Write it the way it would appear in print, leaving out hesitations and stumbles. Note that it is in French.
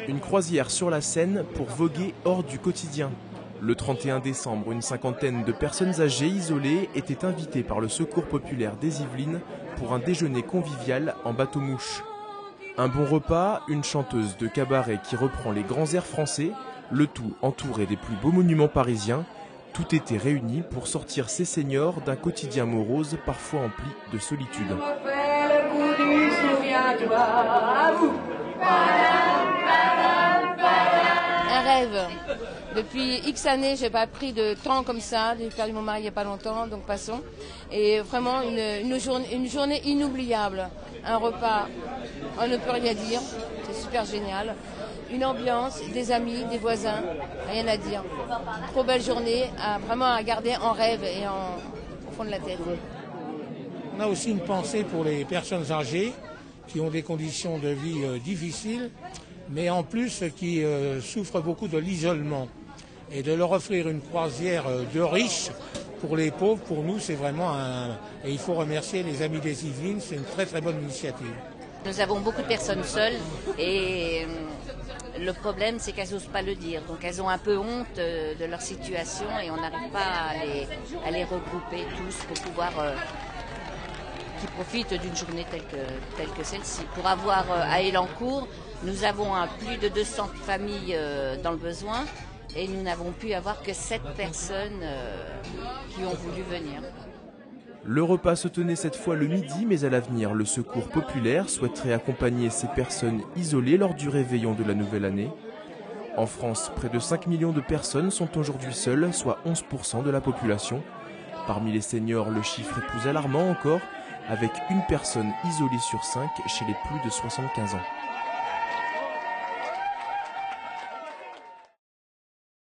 Une croisière sur la Seine pour voguer hors du quotidien. Le 31 décembre, une cinquantaine de personnes âgées isolées étaient invitées par le Secours populaire des Yvelines pour un déjeuner convivial en bateau-mouche. Un bon repas, une chanteuse de cabaret qui reprend les grands airs français, le tout entouré des plus beaux monuments parisiens. Tout était réuni pour sortir ces seniors d'un quotidien morose parfois empli de solitude. Un rêve. Depuis X années, j'ai pas pris de temps comme ça. J'ai perdu mon mari il n'y a pas longtemps, donc passons. Et vraiment une journée inoubliable. Un repas, on ne peut rien dire. C'est super génial. Une ambiance, des amis, des voisins, rien à dire. Trop belle journée, vraiment à garder en rêve et au fond de la tête. On a aussi une pensée pour les personnes âgées qui ont des conditions de vie difficiles, mais en plus qui souffrent beaucoup de l'isolement. Et de leur offrir une croisière de riches pour les pauvres, pour nous, c'est vraiment Et il faut remercier les Amis des Yvelines, c'est une très très bonne initiative. Nous avons beaucoup de personnes seules et le problème, c'est qu'elles n'osent pas le dire. Donc elles ont un peu honte de leur situation et on n'arrive pas à les regrouper tous pour pouvoir qui profitent d'une journée telle que celle-ci. Pour avoir à Elancourt, nous avons plus de 200 familles dans le besoin et nous n'avons pu avoir que 7 personnes qui ont voulu venir. Le repas se tenait cette fois le midi, mais à l'avenir, le Secours populaire souhaiterait accompagner ces personnes isolées lors du réveillon de la nouvelle année. En France, près de 5 millions de personnes sont aujourd'hui seules, soit 11% de la population. Parmi les seniors, le chiffre est plus alarmant encore, avec une personne isolée sur 5 chez les plus de 75 ans.